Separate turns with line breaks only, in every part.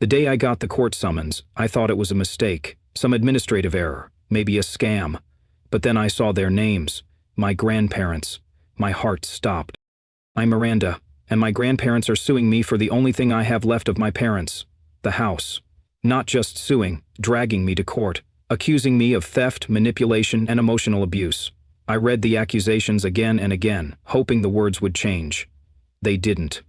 The day I got the court summons, I thought it was a mistake, some administrative error, maybe a scam. But then I saw their names, my grandparents. My heart stopped. I'm Miranda, and my grandparents are suing me for the only thing I have left of my parents, the house. Not just suing, dragging me to court, accusing me of theft, manipulation, and emotional abuse. I read the accusations again and again, hoping the words would change. They didn't.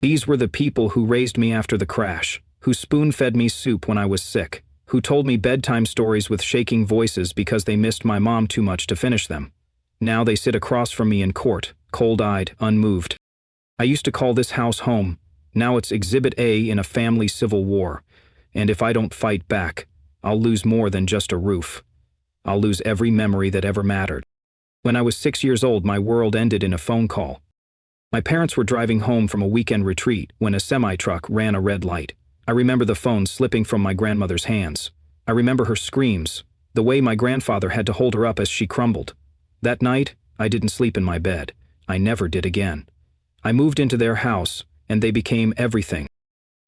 These were the people who raised me after the crash, who spoon-fed me soup when I was sick, who told me bedtime stories with shaking voices because they missed my mom too much to finish them. Now they sit across from me in court, cold-eyed, unmoved. I used to call this house home. Now it's Exhibit A in a family civil war. And if I don't fight back, I'll lose more than just a roof. I'll lose every memory that ever mattered. When I was 6 years old, my world ended in a phone call. My parents were driving home from a weekend retreat when a semi-truck ran a red light. I remember the phone slipping from my grandmother's hands. I remember her screams, the way my grandfather had to hold her up as she crumbled. That night, I didn't sleep in my bed. I never did again. I moved into their house, and they became everything.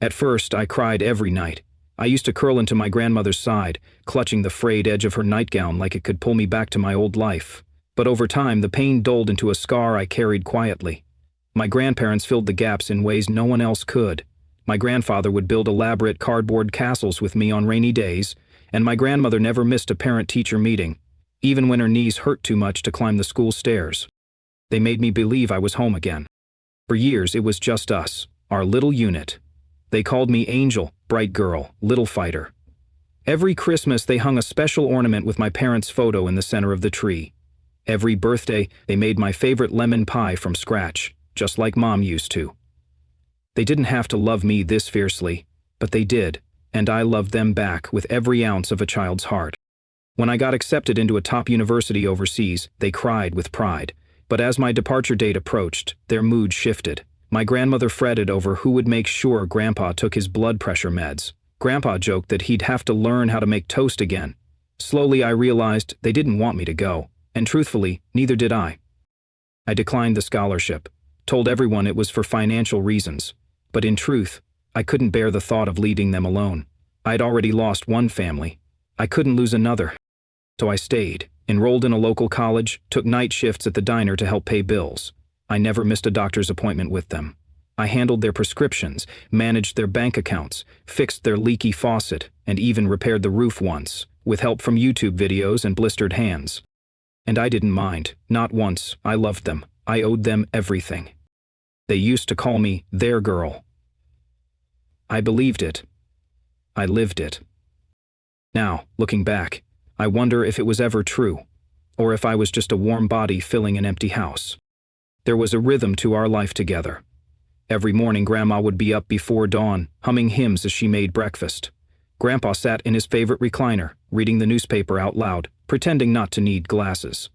At first, I cried every night. I used to curl into my grandmother's side, clutching the frayed edge of her nightgown like it could pull me back to my old life. But over time, the pain dulled into a scar I carried quietly. My grandparents filled the gaps in ways no one else could. My grandfather would build elaborate cardboard castles with me on rainy days, and my grandmother never missed a parent-teacher meeting, even when her knees hurt too much to climb the school stairs. They made me believe I was home again. For years, it was just us, our little unit. They called me Angel, Bright Girl, Little Fighter. Every Christmas, they hung a special ornament with my parents' photo in the center of the tree. Every birthday, they made my favorite lemon pie from scratch, just like Mom used to. They didn't have to love me this fiercely, but they did, and I loved them back with every ounce of a child's heart. When I got accepted into a top university overseas, they cried with pride. But as my departure date approached, their mood shifted. My grandmother fretted over who would make sure Grandpa took his blood pressure meds. Grandpa joked that he'd have to learn how to make toast again. Slowly, I realized they didn't want me to go, and truthfully, neither did I. I declined the scholarship, told everyone it was for financial reasons. But in truth, I couldn't bear the thought of leaving them alone. I'd already lost one family. I couldn't lose another. So I stayed, enrolled in a local college, took night shifts at the diner to help pay bills. I never missed a doctor's appointment with them. I handled their prescriptions, managed their bank accounts, fixed their leaky faucet, and even repaired the roof once, with help from YouTube videos and blistered hands. And I didn't mind, not once. I loved them. I owed them everything. They used to call me their girl. I believed it. I lived it. Now, looking back, I wonder if it was ever true, or if I was just a warm body filling an empty house. There was a rhythm to our life together. Every morning, Grandma would be up before dawn, humming hymns as she made breakfast. Grandpa sat in his favorite recliner, reading the newspaper out loud, pretending not to need glasses.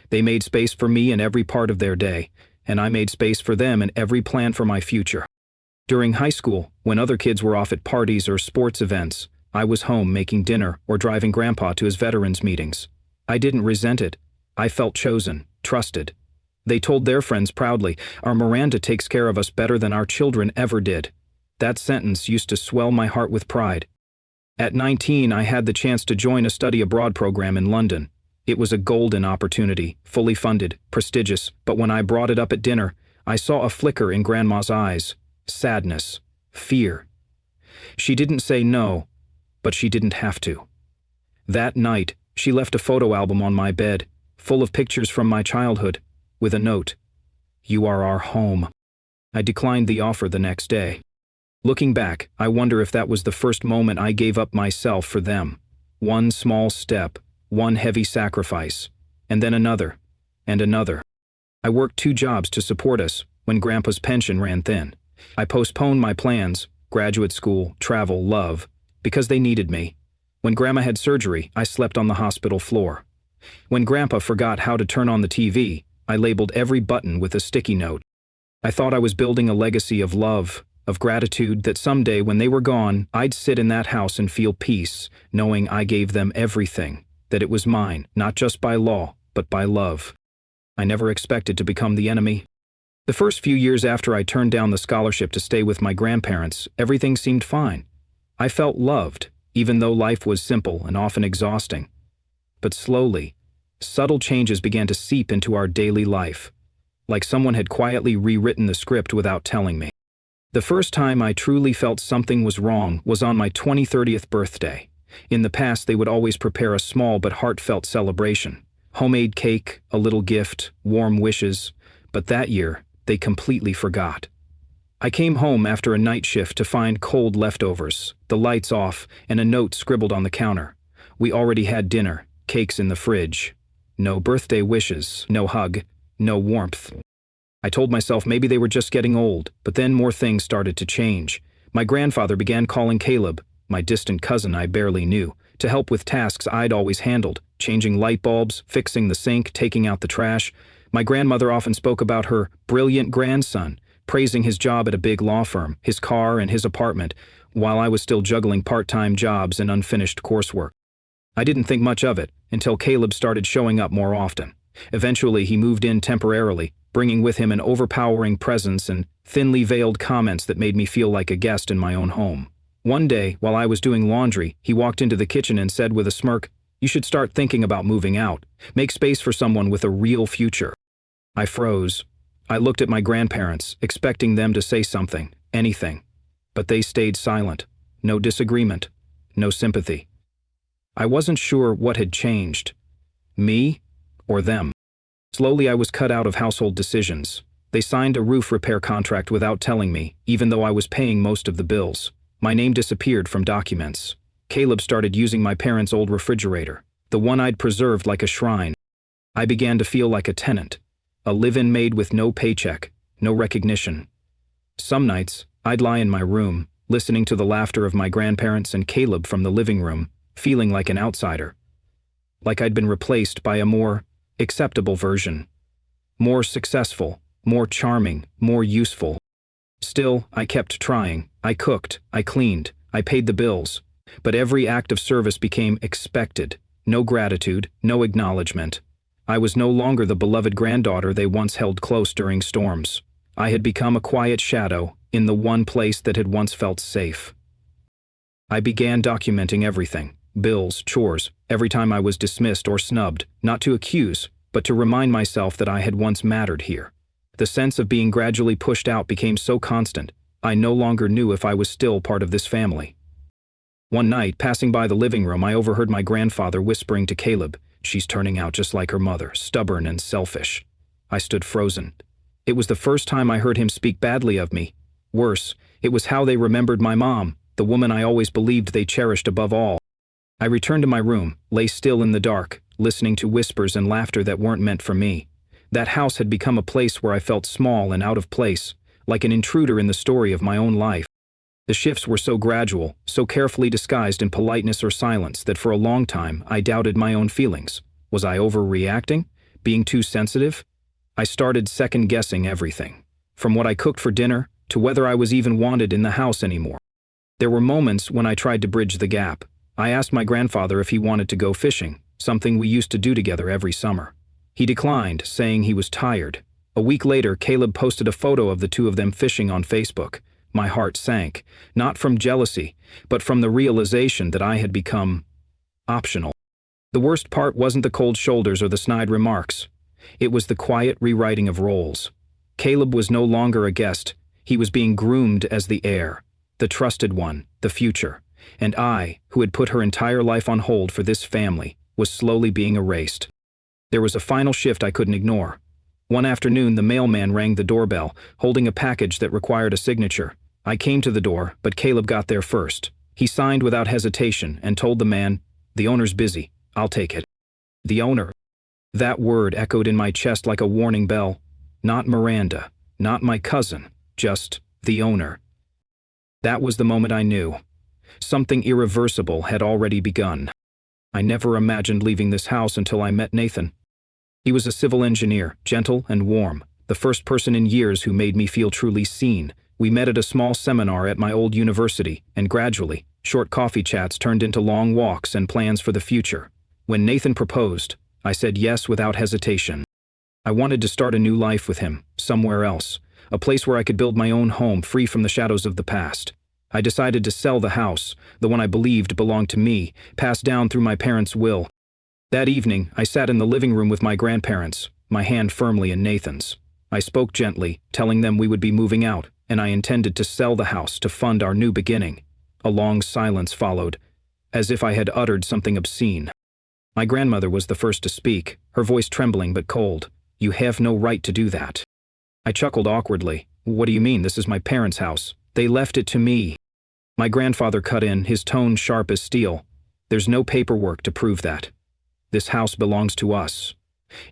They made space for me in every part of their day, and I made space for them in every plan for my future. During high school, when other kids were off at parties or sports events, I was home making dinner or driving Grandpa to his veterans meetings. I didn't resent it. I felt chosen, trusted. They told their friends proudly, "Our Miranda takes care of us better than our children ever did." That sentence used to swell my heart with pride. At 19, I had the chance to join a study abroad program in London. It was a golden opportunity, fully funded, prestigious, but when I brought it up at dinner, I saw a flicker in Grandma's eyes. Sadness. Fear. She didn't say no, but she didn't have to. That night, she left a photo album on my bed, full of pictures from my childhood, with a note, "You are our home." I declined the offer the next day. Looking back, I wonder if that was the first moment I gave up myself for them. One small step, one heavy sacrifice, and then another, and another. I worked 2 jobs to support us when Grandpa's pension ran thin. I postponed my plans, graduate school, travel, love, because they needed me. When Grandma had surgery, I slept on the hospital floor. When Grandpa forgot how to turn on the TV, I labeled every button with a sticky note. I thought I was building a legacy of love, of gratitude, that someday when they were gone, I'd sit in that house and feel peace, knowing I gave them everything, that it was mine, not just by law, but by love. I never expected to become the enemy. The first few years after I turned down the scholarship to stay with my grandparents, everything seemed fine. I felt loved, even though life was simple and often exhausting. But slowly, subtle changes began to seep into our daily life, like someone had quietly rewritten the script without telling me. The first time I truly felt something was wrong was on my 30th birthday. In the past, they would always prepare a small but heartfelt celebration. Homemade cake, a little gift, warm wishes. But that year, they completely forgot. I came home after a night shift to find cold leftovers, the lights off, and a note scribbled on the counter. We already had dinner, cakes in the fridge. No birthday wishes, no hug, no warmth. I told myself maybe they were just getting old, but then more things started to change. My grandfather began calling Caleb, my distant cousin I barely knew, to help with tasks I'd always handled, changing light bulbs, fixing the sink, taking out the trash. My grandmother often spoke about her brilliant grandson, praising his job at a big law firm, his car, and his apartment, while I was still juggling part-time jobs and unfinished coursework. I didn't think much of it until Caleb started showing up more often. Eventually, he moved in temporarily, bringing with him an overpowering presence and thinly veiled comments that made me feel like a guest in my own home. One day, while I was doing laundry, he walked into the kitchen and said with a smirk, "You should start thinking about moving out. Make space for someone with a real future." I froze. I looked at my grandparents, expecting them to say something, anything. But they stayed silent. No disagreement. No sympathy. I wasn't sure what had changed. Me or them. Slowly I was cut out of household decisions. They signed a roof repair contract without telling me, even though I was paying most of the bills. My name disappeared from documents. Caleb started using my parents' old refrigerator, the one I'd preserved like a shrine. I began to feel like a tenant, a live-in maid with no paycheck, no recognition. Some nights, I'd lie in my room, listening to the laughter of my grandparents and Caleb from the living room, feeling like an outsider. Like I'd been replaced by a more acceptable version. More successful, more charming, more useful. Still, I kept trying. I cooked, I cleaned, I paid the bills. But every act of service became expected. No gratitude, no acknowledgement. I was no longer the beloved granddaughter they once held close during storms. I had become a quiet shadow in the one place that had once felt safe. I began documenting everything. Bills, chores, every time I was dismissed or snubbed, not to accuse, but to remind myself that I had once mattered here. The sense of being gradually pushed out became so constant, I no longer knew if I was still part of this family. One night, passing by the living room, I overheard my grandfather whispering to Caleb, "She's turning out just like her mother, stubborn and selfish." I stood frozen. It was the first time I heard him speak badly of me. Worse, it was how they remembered my mom, the woman I always believed they cherished above all. I returned to my room, lay still in the dark, listening to whispers and laughter that weren't meant for me. That house had become a place where I felt small and out of place, like an intruder in the story of my own life. The shifts were so gradual, so carefully disguised in politeness or silence that for a long time I doubted my own feelings. Was I overreacting? Being too sensitive? I started second-guessing everything, from what I cooked for dinner to whether I was even wanted in the house anymore. There were moments when I tried to bridge the gap. I asked my grandfather if he wanted to go fishing, something we used to do together every summer. He declined, saying he was tired. A week later, Caleb posted a photo of the two of them fishing on Facebook. My heart sank, not from jealousy, but from the realization that I had become optional. The worst part wasn't the cold shoulders or the snide remarks. It was the quiet rewriting of roles. Caleb was no longer a guest. He was being groomed as the heir, the trusted one, the future. And I, who had put her entire life on hold for this family, was slowly being erased. There was a final shift I couldn't ignore. One afternoon, the mailman rang the doorbell, holding a package that required a signature. I came to the door, but Caleb got there first. He signed without hesitation and told the man, "The owner's busy. I'll take it." The owner. That word echoed in my chest like a warning bell. Not Miranda, not my cousin, just the owner. That was the moment I knew. Something irreversible had already begun. I never imagined leaving this house until I met Nathan. He was a civil engineer, gentle and warm, the first person in years who made me feel truly seen. We met at a small seminar at my old university, and gradually, short coffee chats turned into long walks and plans for the future. When Nathan proposed, I said yes without hesitation. I wanted to start a new life with him, somewhere else, a place where I could build my own home free from the shadows of the past. I decided to sell the house, the one I believed belonged to me, passed down through my parents' will. That evening, I sat in the living room with my grandparents, my hand firmly in Nathan's. I spoke gently, telling them we would be moving out, and I intended to sell the house to fund our new beginning. A long silence followed, as if I had uttered something obscene. My grandmother was the first to speak, her voice trembling but cold. "You have no right to do that." I chuckled awkwardly. "What do you mean? This is my parents' house. They left it to me." My grandfather cut in, his tone sharp as steel. "There's no paperwork to prove that. This house belongs to us.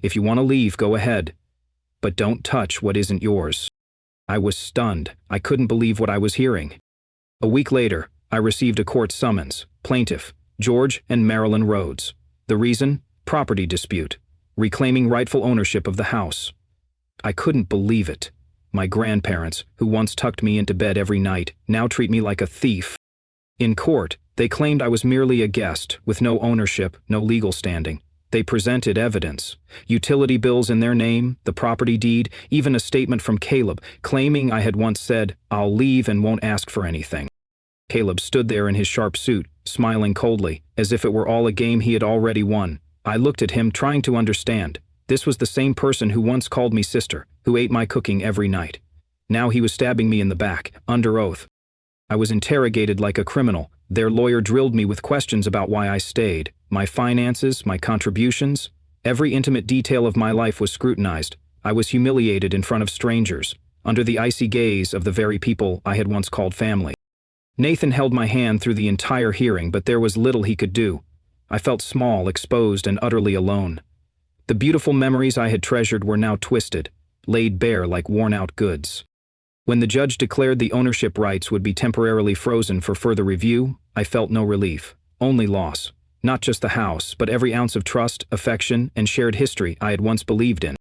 If you want to leave, go ahead. But don't touch what isn't yours." I was stunned. I couldn't believe what I was hearing. A week later, I received a court summons. Plaintiff, George and Marilyn Rhodes. The reason? Property dispute. Reclaiming rightful ownership of the house. I couldn't believe it. My grandparents, who once tucked me into bed every night, now treat me like a thief. In court, they claimed I was merely a guest, with no ownership, no legal standing. They presented evidence. Utility bills in their name, the property deed, even a statement from Caleb, claiming I had once said, "I'll leave and won't ask for anything." Caleb stood there in his sharp suit, smiling coldly, as if it were all a game he had already won. I looked at him, trying to understand. This was the same person who once called me sister, who ate my cooking every night. Now he was stabbing me in the back, under oath. I was interrogated like a criminal. Their lawyer drilled me with questions about why I stayed, my finances, my contributions. Every intimate detail of my life was scrutinized. I was humiliated in front of strangers, under the icy gaze of the very people I had once called family. Nathan held my hand through the entire hearing, but there was little he could do. I felt small, exposed, and utterly alone. The beautiful memories I had treasured were now twisted, laid bare like worn-out goods. When the judge declared the ownership rights would be temporarily frozen for further review, I felt no relief, only loss. Not just the house, but every ounce of trust, affection, and shared history I had once believed in.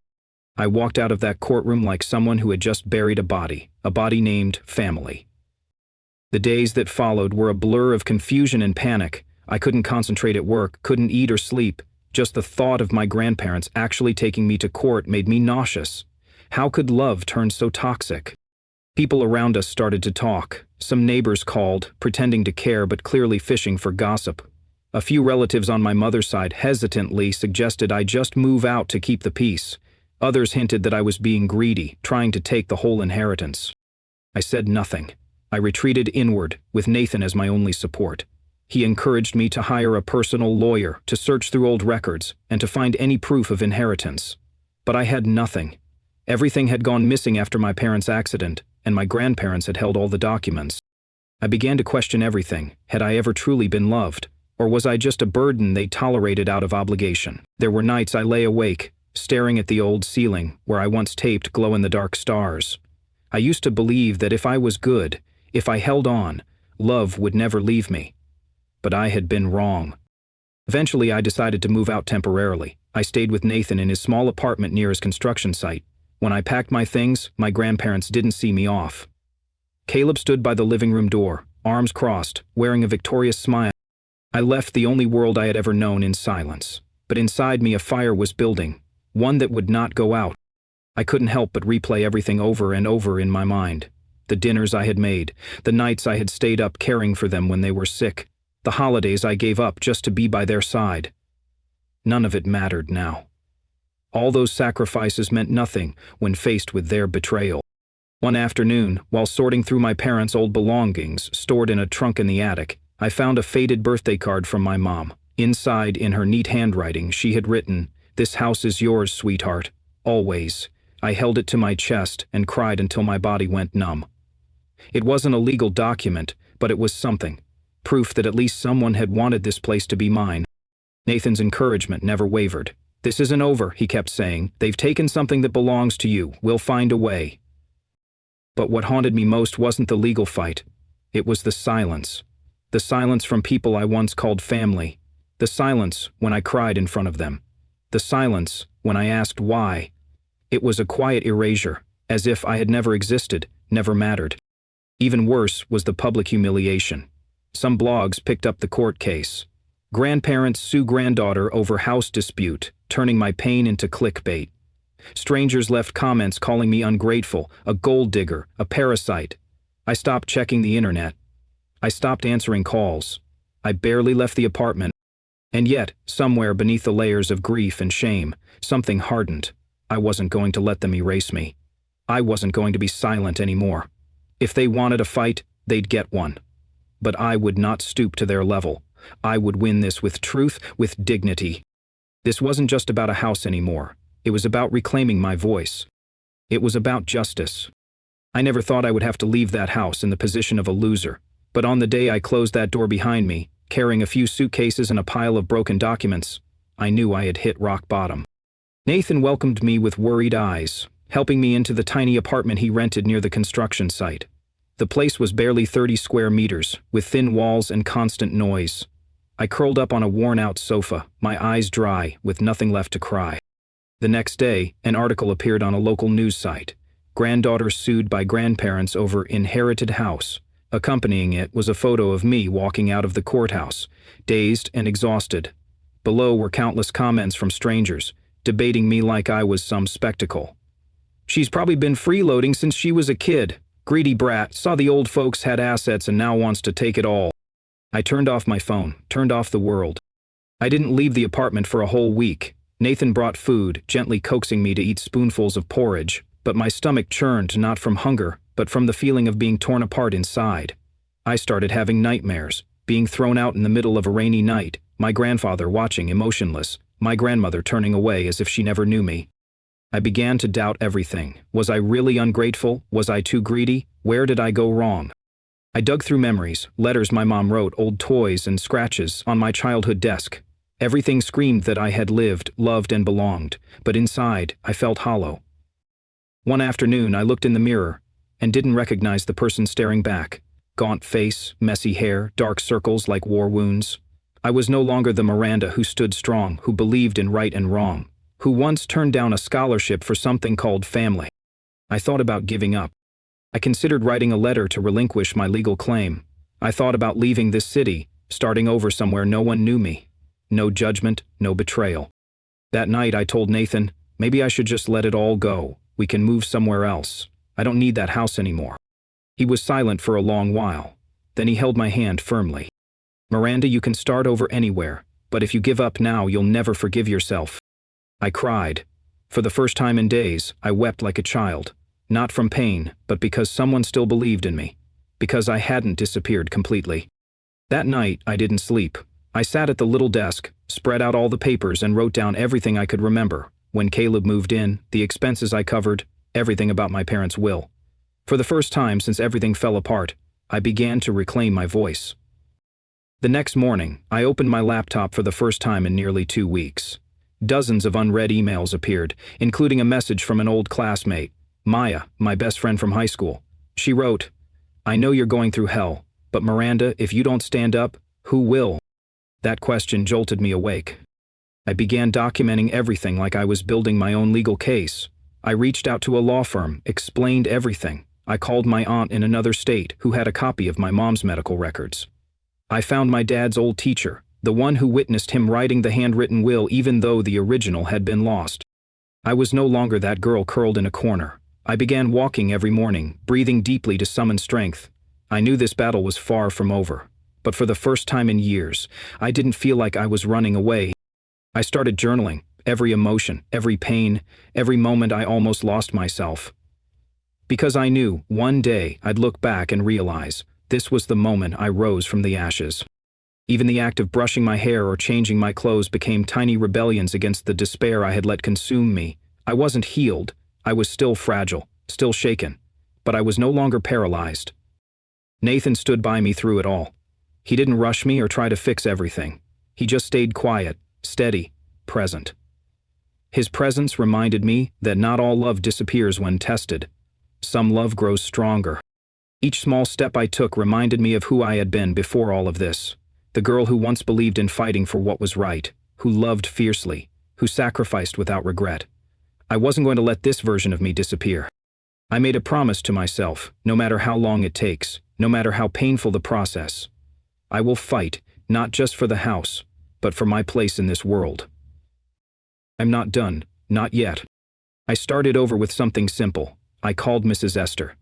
I walked out of that courtroom like someone who had just buried a body named family. The days that followed were a blur of confusion and panic. I couldn't concentrate at work, couldn't eat or sleep. Just the thought of my grandparents actually taking me to court made me nauseous. How could love turn so toxic? People around us started to talk. Some neighbors called, pretending to care but clearly fishing for gossip. A few relatives on my mother's side hesitantly suggested I just move out to keep the peace. Others hinted that I was being greedy, trying to take the whole inheritance. I said nothing. I retreated inward, with Nathan as my only support. He encouraged me to hire a personal lawyer, to search through old records, and to find any proof of inheritance. But I had nothing. Everything had gone missing after my parents' accident, and my grandparents had held all the documents. I began to question everything. Had I ever truly been loved? Or was I just a burden they tolerated out of obligation? There were nights I lay awake, staring at the old ceiling, where I once taped glow-in-the-dark stars. I used to believe that if I was good, if I held on, love would never leave me. But I had been wrong. Eventually, I decided to move out temporarily. I stayed with Nathan in his small apartment near his construction site. When I packed my things, my grandparents didn't see me off. Caleb stood by the living room door, arms crossed, wearing a victorious smile. I left the only world I had ever known in silence. But inside me a fire was building, one that would not go out. I couldn't help but replay everything over and over in my mind. The dinners I had made, the nights I had stayed up caring for them when they were sick, the holidays I gave up just to be by their side. None of it mattered now. All those sacrifices meant nothing when faced with their betrayal. One afternoon, while sorting through my parents' old belongings stored in a trunk in the attic, I found a faded birthday card from my mom. Inside, in her neat handwriting, she had written, "This house is yours, sweetheart, always." I held it to my chest and cried until my body went numb. It wasn't a legal document, but it was something. Proof that at least someone had wanted this place to be mine. Nathan's encouragement never wavered. "This isn't over," he kept saying. "They've taken something that belongs to you. We'll find a way." But what haunted me most wasn't the legal fight. It was the silence. The silence from people I once called family. The silence when I cried in front of them. The silence when I asked why. It was a quiet erasure, as if I had never existed, never mattered. Even worse was the public humiliation. Some blogs picked up the court case. Grandparents sue granddaughter over house dispute, turning my pain into clickbait. Strangers left comments calling me ungrateful, a gold digger, a parasite. I stopped checking the internet. I stopped answering calls. I barely left the apartment. And yet, somewhere beneath the layers of grief and shame, something hardened. I wasn't going to let them erase me. I wasn't going to be silent anymore. If they wanted a fight, they'd get one. But I would not stoop to their level. I would win this with truth, with dignity. This wasn't just about a house anymore. It was about reclaiming my voice. It was about justice. I never thought I would have to leave that house in the position of a loser. But on the day I closed that door behind me, carrying a few suitcases and a pile of broken documents, I knew I had hit rock bottom. Nathan welcomed me with worried eyes, helping me into the tiny apartment he rented near the construction site. The place was barely 30 square meters, with thin walls and constant noise. I curled up on a worn-out sofa, my eyes dry, with nothing left to cry. The next day, an article appeared on a local news site. Granddaughter sued by grandparents over inherited house. Accompanying it was a photo of me walking out of the courthouse, dazed and exhausted. Below were countless comments from strangers, debating me like I was some spectacle. She's probably been freeloading since she was a kid. Greedy brat, saw the old folks had assets and now wants to take it all. I turned off my phone, turned off the world. I didn't leave the apartment for a whole week. Nathan brought food, gently coaxing me to eat spoonfuls of porridge, but my stomach churned not from hunger, but from the feeling of being torn apart inside. I started having nightmares, being thrown out in the middle of a rainy night, my grandfather watching emotionless, my grandmother turning away as if she never knew me. I began to doubt everything. Was I really ungrateful? Was I too greedy? Where did I go wrong? I dug through memories, letters my mom wrote, old toys and scratches on my childhood desk. Everything screamed that I had lived, loved, and belonged, but inside, I felt hollow. One afternoon, I looked in the mirror and didn't recognize the person staring back. Gaunt face, messy hair, dark circles like war wounds. I was no longer the Miranda who stood strong, who believed in right and wrong, who once turned down a scholarship for something called family. I thought about giving up. I considered writing a letter to relinquish my legal claim. I thought about leaving this city, starting over somewhere no one knew me. No judgment, no betrayal. That night I told Nathan, maybe I should just let it all go. We can move somewhere else. I don't need that house anymore. He was silent for a long while. Then he held my hand firmly. Miranda, you can start over anywhere, but if you give up now, you'll never forgive yourself. I cried. For the first time in days, I wept like a child. Not from pain, but because someone still believed in me. Because I hadn't disappeared completely. That night, I didn't sleep. I sat at the little desk, spread out all the papers, and wrote down everything I could remember. When Caleb moved in, the expenses I covered, everything about my parents' will. For the first time since everything fell apart, I began to reclaim my voice. The next morning, I opened my laptop for the first time in nearly 2 weeks. Dozens of unread emails appeared, including a message from an old classmate, Maya, my best friend from high school. She wrote, "I know you're going through hell, but Miranda, if you don't stand up, who will?" That question jolted me awake. I began documenting everything like I was building my own legal case. I reached out to a law firm, explained everything. I called my aunt in another state who had a copy of my mom's medical records. I found my dad's old teacher, the one who witnessed him writing the handwritten will even though the original had been lost. I was no longer that girl curled in a corner. I began walking every morning, breathing deeply to summon strength. I knew this battle was far from over. But for the first time in years, I didn't feel like I was running away. I started journaling, every emotion, every pain, every moment I almost lost myself. Because I knew, one day, I'd look back and realize, this was the moment I rose from the ashes. Even the act of brushing my hair or changing my clothes became tiny rebellions against the despair I had let consume me. I wasn't healed. I was still fragile, still shaken. But I was no longer paralyzed. Nathan stood by me through it all. He didn't rush me or try to fix everything. He just stayed quiet, steady, present. His presence reminded me that not all love disappears when tested. Some love grows stronger. Each small step I took reminded me of who I had been before all of this. The girl who once believed in fighting for what was right, who loved fiercely, who sacrificed without regret. I wasn't going to let this version of me disappear. I made a promise to myself, no matter how long it takes, no matter how painful the process. I will fight, not just for the house, but for my place in this world. I'm not done, not yet. I started over with something simple. I called Mrs. Esther.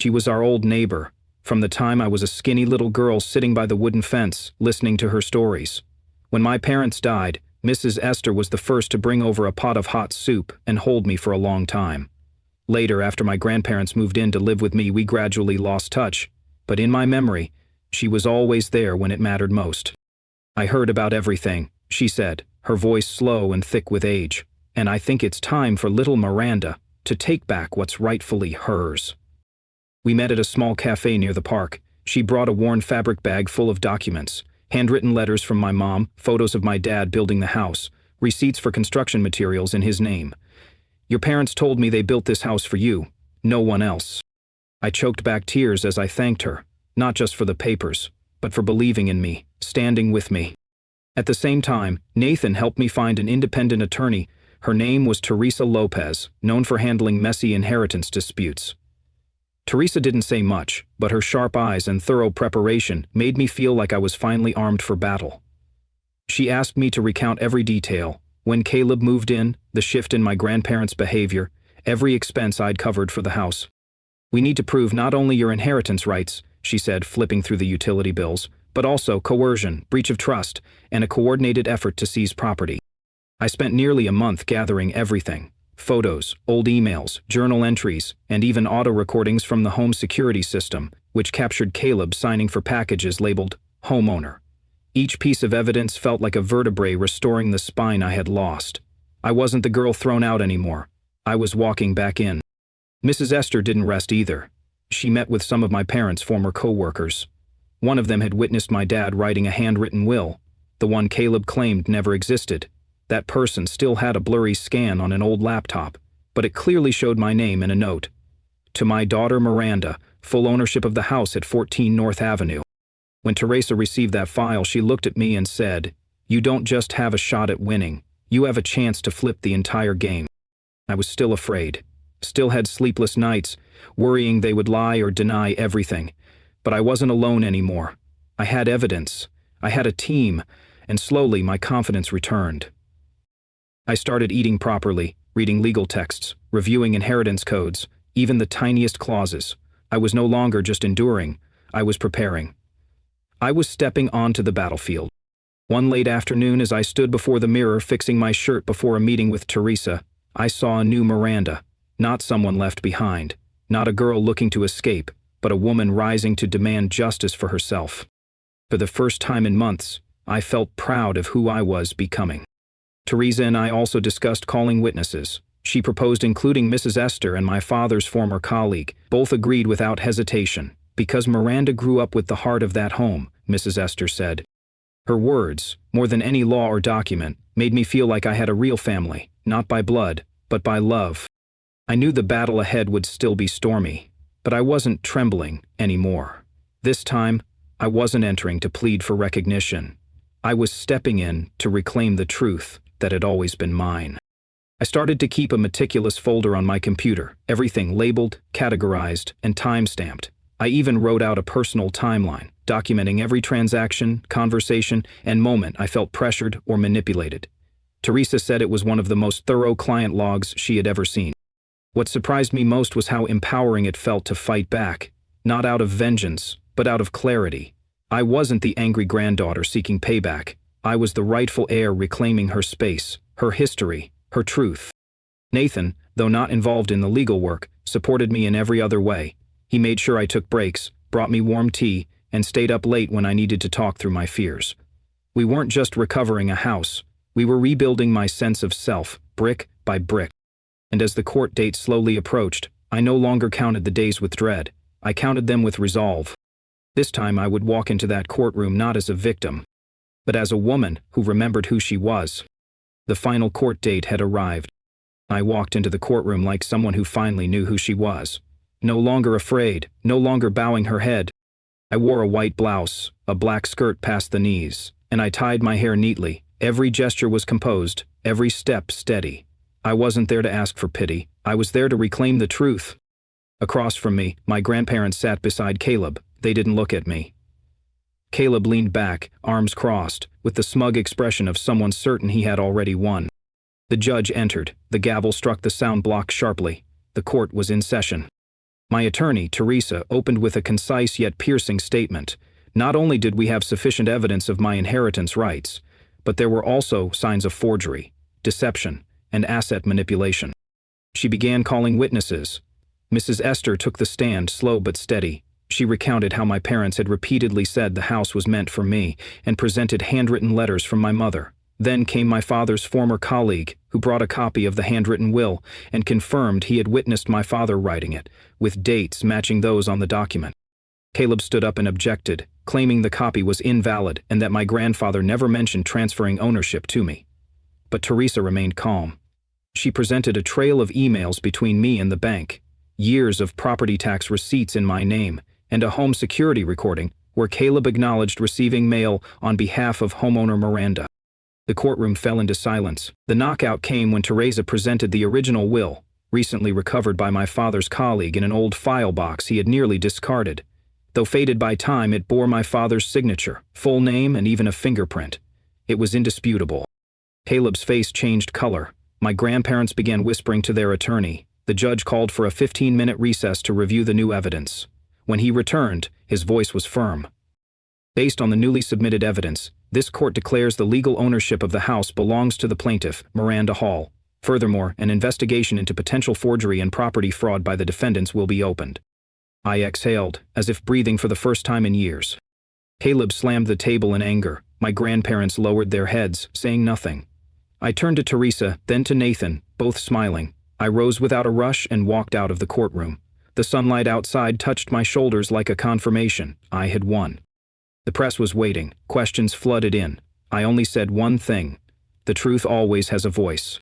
She was our old neighbor, from the time I was a skinny little girl sitting by the wooden fence, listening to her stories. When my parents died, Mrs. Esther was the first to bring over a pot of hot soup and hold me for a long time. Later, after my grandparents moved in to live with me, we gradually lost touch, but in my memory, she was always there when it mattered most. "I heard about everything," she said, her voice slow and thick with age, "and I think it's time for little Miranda to take back what's rightfully hers." We met at a small cafe near the park. She brought a worn fabric bag full of documents, handwritten letters from my mom, photos of my dad building the house, receipts for construction materials in his name. "Your parents told me they built this house for you, no one else." I choked back tears as I thanked her, not just for the papers, but for believing in me, standing with me. At the same time, Nathan helped me find an independent attorney. Her name was Teresa Lopez, known for handling messy inheritance disputes. Teresa didn't say much, but her sharp eyes and thorough preparation made me feel like I was finally armed for battle. She asked me to recount every detail: when Caleb moved in, the shift in my grandparents' behavior, every expense I'd covered for the house. "We need to prove not only your inheritance rights," she said, flipping through the utility bills, "but also coercion, breach of trust, and a coordinated effort to seize property." I spent nearly a month gathering everything: photos, old emails, journal entries, and even auto recordings from the home security system, which captured Caleb signing for packages labeled homeowner. Each piece of evidence felt like a vertebrae restoring the spine I had lost. I wasn't the girl thrown out anymore. I was walking back in. Mrs. Esther didn't rest either. She met with some of my parents' former co-workers. One of them had witnessed my dad writing a handwritten will, the one Caleb claimed never existed. That person still had a blurry scan on an old laptop, but it clearly showed my name in a note. "To my daughter Miranda, full ownership of the house at 14 North Avenue." When Teresa received that file, she looked at me and said, "You don't just have a shot at winning, you have a chance to flip the entire game." I was still afraid, still had sleepless nights, worrying they would lie or deny everything. But I wasn't alone anymore. I had evidence, I had a team, and slowly my confidence returned. I started eating properly, reading legal texts, reviewing inheritance codes, even the tiniest clauses. I was no longer just enduring, I was preparing. I was stepping onto the battlefield. One late afternoon, as I stood before the mirror fixing my shirt before a meeting with Teresa, I saw a new Miranda, not someone left behind, not a girl looking to escape, but a woman rising to demand justice for herself. For the first time in months, I felt proud of who I was becoming. Teresa and I also discussed calling witnesses. She proposed including Mrs. Esther and my father's former colleague. Both agreed without hesitation. "Because Miranda grew up with the heart of that home," Mrs. Esther said. Her words, more than any law or document, made me feel like I had a real family, not by blood, but by love. I knew the battle ahead would still be stormy, but I wasn't trembling anymore. This time, I wasn't entering to plead for recognition. I was stepping in to reclaim the truth that had always been mine. I started to keep a meticulous folder on my computer, everything labeled, categorized, and time-stamped. I even wrote out a personal timeline, documenting every transaction, conversation, and moment I felt pressured or manipulated. Teresa said it was one of the most thorough client logs she had ever seen. What surprised me most was how empowering it felt to fight back, not out of vengeance, but out of clarity. I wasn't the angry granddaughter seeking payback. I was the rightful heir reclaiming her space, her history, her truth. Nathan, though not involved in the legal work, supported me in every other way. He made sure I took breaks, brought me warm tea, and stayed up late when I needed to talk through my fears. We weren't just recovering a house. We were rebuilding my sense of self, brick by brick. And as the court date slowly approached, I no longer counted the days with dread. I counted them with resolve. This time I would walk into that courtroom not as a victim, but as a woman who remembered who she was. The final court date had arrived. I walked into the courtroom like someone who finally knew who she was. No longer afraid, no longer bowing her head. I wore a white blouse, a black skirt past the knees, and I tied my hair neatly. Every gesture was composed, every step steady. I wasn't there to ask for pity. I was there to reclaim the truth. Across from me, my grandparents sat beside Caleb. They didn't look at me. Caleb leaned back, arms crossed, with the smug expression of someone certain he had already won. The judge entered. The gavel struck the sound block sharply. The court was in session. My attorney, Teresa, opened with a concise yet piercing statement. Not only did we have sufficient evidence of my inheritance rights, but there were also signs of forgery, deception, and asset manipulation. She began calling witnesses. Mrs. Esther took the stand, slow but steady. She recounted how my parents had repeatedly said the house was meant for me and presented handwritten letters from my mother. Then came my father's former colleague, who brought a copy of the handwritten will and confirmed he had witnessed my father writing it, with dates matching those on the document. Caleb stood up and objected, claiming the copy was invalid and that my grandfather never mentioned transferring ownership to me. But Teresa remained calm. She presented a trail of emails between me and the bank, years of property tax receipts in my name, and a home security recording where Caleb acknowledged receiving mail on behalf of homeowner Miranda. The courtroom fell into silence. The knockout came when Teresa presented the original will, recently recovered by my father's colleague in an old file box he had nearly discarded. Though faded by time, it bore my father's signature, full name, and even a fingerprint. It was indisputable. Caleb's face changed color. My grandparents began whispering to their attorney. The judge called for a 15-minute recess to review the new evidence. When he returned, his voice was firm. Based on the newly submitted evidence, this court declares the legal ownership of the house belongs to the plaintiff, Miranda Hall. Furthermore, an investigation into potential forgery and property fraud by the defendants will be opened. I exhaled, as if breathing for the first time in years. Caleb slammed the table in anger. My grandparents lowered their heads, saying nothing. I turned to Teresa, then to Nathan, both smiling. I rose without a rush and walked out of the courtroom. The sunlight outside touched my shoulders like a confirmation. I had won. The press was waiting. Questions flooded in. I only said one thing. The truth always has a voice.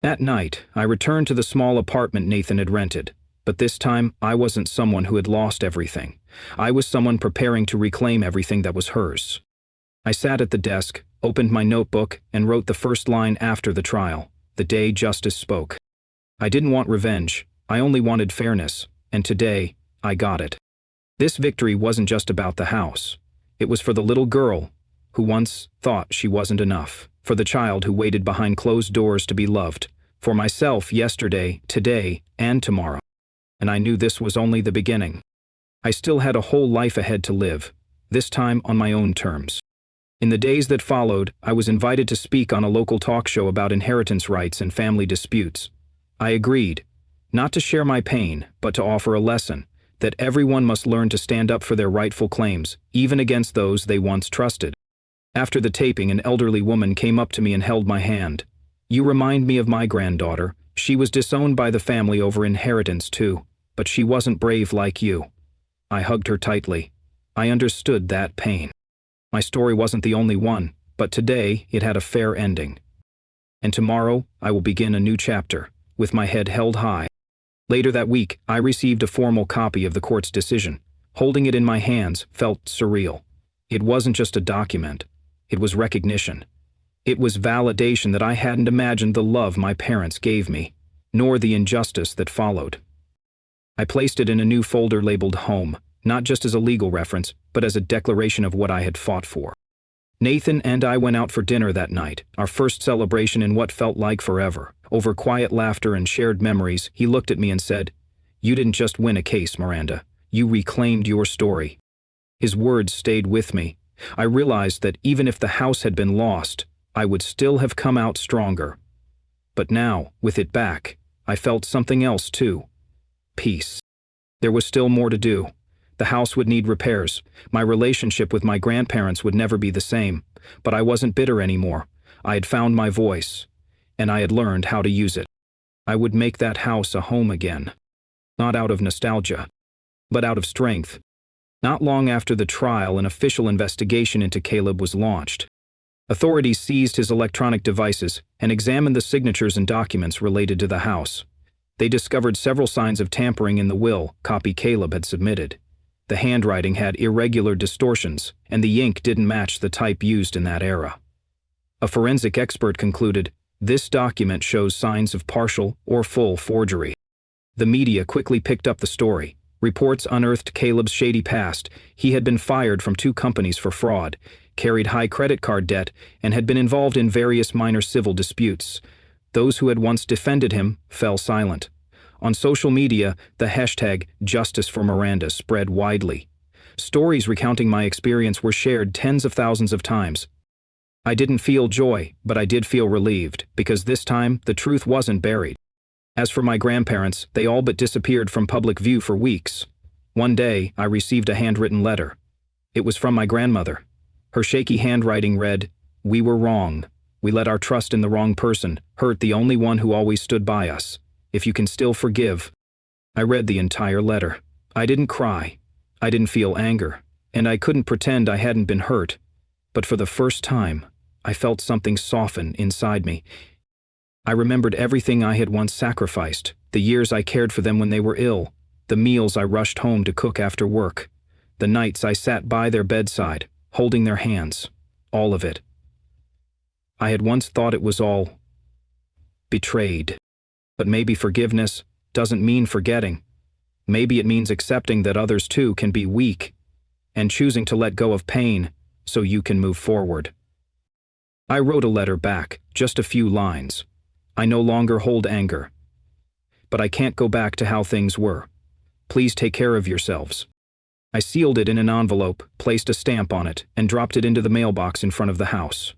That night, I returned to the small apartment Nathan had rented. But this time, I wasn't someone who had lost everything. I was someone preparing to reclaim everything that was hers. I sat at the desk, opened my notebook, and wrote the first line after the trial, the day justice spoke. I didn't want revenge. I only wanted fairness. And today, I got it. This victory wasn't just about the house. It was for the little girl who once thought she wasn't enough, for the child who waited behind closed doors to be loved, for myself yesterday, today, and tomorrow. And I knew this was only the beginning. I still had a whole life ahead to live, this time on my own terms. In the days that followed, I was invited to speak on a local talk show about inheritance rights and family disputes. I agreed, not to share my pain, but to offer a lesson, that everyone must learn to stand up for their rightful claims, even against those they once trusted. After the taping, an elderly woman came up to me and held my hand. "You remind me of my granddaughter. She was disowned by the family over inheritance too, but she wasn't brave like you." I hugged her tightly. I understood that pain. My story wasn't the only one, but today it had a fair ending. And tomorrow I will begin a new chapter, with my head held high. Later that week, I received a formal copy of the court's decision. Holding it in my hands felt surreal. It wasn't just a document. It was recognition. It was validation that I hadn't imagined the love my parents gave me, nor the injustice that followed. I placed it in a new folder labeled Home, not just as a legal reference, but as a declaration of what I had fought for. Nathan and I went out for dinner that night, our first celebration in what felt like forever. Over quiet laughter and shared memories, he looked at me and said, "You didn't just win a case, Miranda. You reclaimed your story." His words stayed with me. I realized that even if the house had been lost, I would still have come out stronger. But now, with it back, I felt something else too. Peace. There was still more to do. The house would need repairs. My relationship with my grandparents would never be the same. But I wasn't bitter anymore. I had found my voice, and I had learned how to use it. I would make that house a home again. Not out of nostalgia, but out of strength. Not long after the trial, an official investigation into Caleb was launched. Authorities seized his electronic devices and examined the signatures and documents related to the house. They discovered several signs of tampering in the will copy Caleb had submitted. The handwriting had irregular distortions, and the ink didn't match the type used in that era. A forensic expert concluded, this document shows signs of partial or full forgery. The media quickly picked up the story. Reports unearthed Caleb's shady past. He had been fired from 2 companies for fraud, carried high credit card debt, and had been involved in various minor civil disputes. Those who had once defended him fell silent. On social media, the hashtag Justice for Miranda spread widely. Stories recounting my experience were shared tens of thousands of times. I didn't feel joy, but I did feel relieved, because this time, the truth wasn't buried. As for my grandparents, they all but disappeared from public view for weeks. One day, I received a handwritten letter. It was from my grandmother. Her shaky handwriting read, "We were wrong. We let our trust in the wrong person hurt the only one who always stood by us. If you can still forgive." I read the entire letter. I didn't cry. I didn't feel anger. And I couldn't pretend I hadn't been hurt. But for the first time, I felt something soften inside me. I remembered everything I had once sacrificed, the years I cared for them when they were ill, the meals I rushed home to cook after work, the nights I sat by their bedside, holding their hands, all of it. I had once thought it was all betrayed. But maybe forgiveness doesn't mean forgetting. Maybe it means accepting that others too can be weak, and choosing to let go of pain so you can move forward. I wrote a letter back, just a few lines. I no longer hold anger. But I can't go back to how things were. Please take care of yourselves. I sealed it in an envelope, placed a stamp on it, and dropped it into the mailbox in front of the house.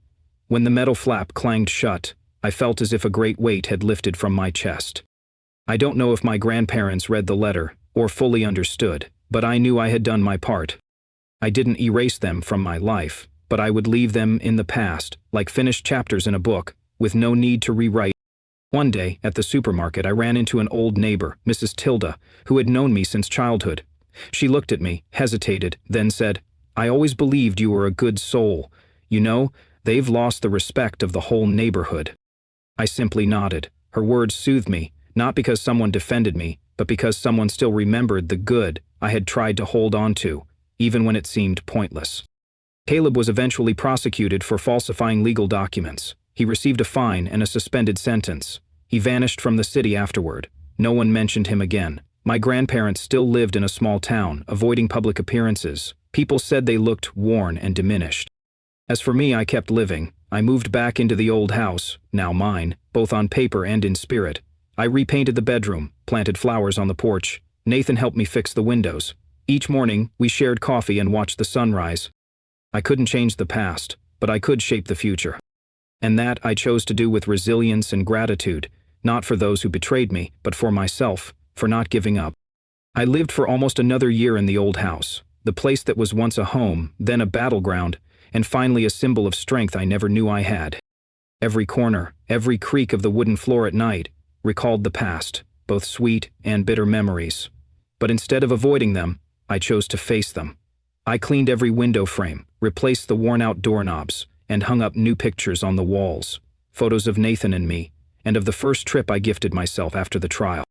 When the metal flap clanged shut, I felt as if a great weight had lifted from my chest. I don't know if my grandparents read the letter or fully understood, but I knew I had done my part. I didn't erase them from my life, but I would leave them in the past, like finished chapters in a book, with no need to rewrite. One day, at the supermarket, I ran into an old neighbor, Mrs. Tilda, who had known me since childhood. She looked at me, hesitated, then said, "I always believed you were a good soul. You know, they've lost the respect of the whole neighborhood." I simply nodded. Her words soothed me, not because someone defended me, but because someone still remembered the good I had tried to hold on to, even when it seemed pointless. Caleb was eventually prosecuted for falsifying legal documents. He received a fine and a suspended sentence. He vanished from the city afterward. No one mentioned him again. My grandparents still lived in a small town, avoiding public appearances. People said they looked worn and diminished. As for me, I kept living. I moved back into the old house, now mine, both on paper and in spirit. I repainted the bedroom, planted flowers on the porch. Nathan helped me fix the windows. Each morning, we shared coffee and watched the sunrise. I couldn't change the past, but I could shape the future. And that I chose to do with resilience and gratitude, not for those who betrayed me, but for myself, for not giving up. I lived for almost another year in the old house, the place that was once a home, then a battleground, and finally a symbol of strength I never knew I had. Every corner, every creak of the wooden floor at night, recalled the past, both sweet and bitter memories. But instead of avoiding them, I chose to face them. I cleaned every window frame, replaced the worn-out doorknobs, and hung up new pictures on the walls, photos of Nathan and me, and of the first trip I gifted myself after the trial.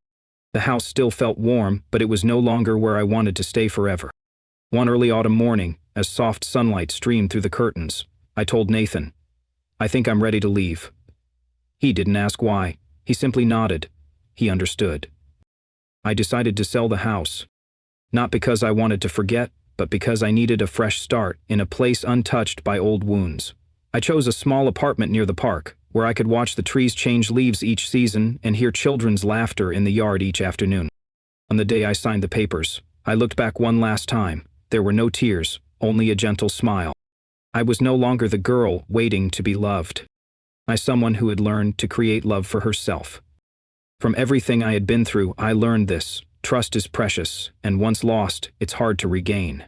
The house still felt warm, but it was no longer where I wanted to stay forever. One early autumn morning, as soft sunlight streamed through the curtains, I told Nathan, "I think I'm ready to leave." He didn't ask why. He simply nodded. He understood. I decided to sell the house. Not because I wanted to forget, but because I needed a fresh start in a place untouched by old wounds. I chose a small apartment near the park, where I could watch the trees change leaves each season and hear children's laughter in the yard each afternoon. On the day I signed the papers, I looked back one last time. There were no tears, only a gentle smile. I was no longer the girl waiting to be loved. I was someone who had learned to create love for herself. From everything I had been through, I learned this: trust is precious, and once lost, it's hard to regain.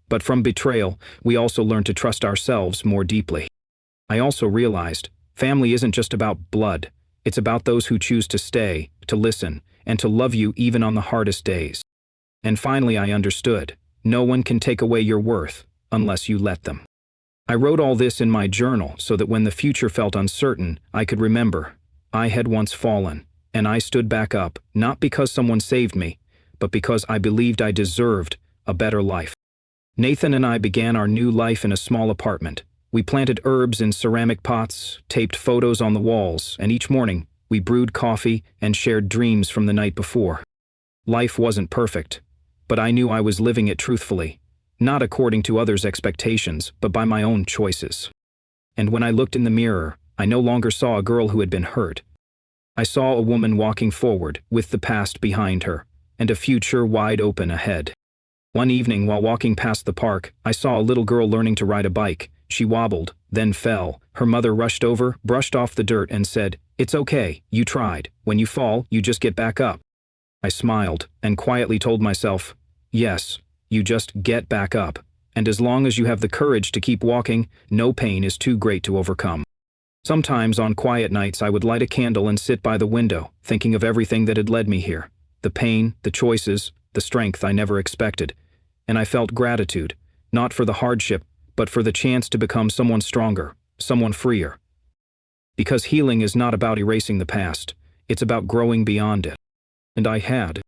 But from betrayal, we also learn to trust ourselves more deeply. I also realized, family isn't just about blood. It's about those who choose to stay, to listen, and to love you even on the hardest days. And finally I understood, no one can take away your worth unless you let them. I wrote all this in my journal so that when the future felt uncertain, I could remember, I had once fallen, and I stood back up, not because someone saved me, but because I believed I deserved a better life. Nathan and I began our new life in a small apartment. We planted herbs in ceramic pots, taped photos on the walls, and each morning, we brewed coffee and shared dreams from the night before. Life wasn't perfect, but I knew I was living it truthfully, not according to others' expectations, but by my own choices. And when I looked in the mirror, I no longer saw a girl who had been hurt. I saw a woman walking forward, with the past behind her, and a future wide open ahead. One evening while walking past the park, I saw a little girl learning to ride a bike. She wobbled, then fell. Her mother rushed over, brushed off the dirt and said, "It's okay, you tried. When you fall, you just get back up." I smiled, and quietly told myself, yes, you just get back up. And as long as you have the courage to keep walking, no pain is too great to overcome. Sometimes on quiet nights I would light a candle and sit by the window, thinking of everything that had led me here. The pain, the choices, the strength I never expected. And I felt gratitude, not for the hardship, but for the chance to become someone stronger, someone freer. Because healing is not about erasing the past, it's about growing beyond it. And I had.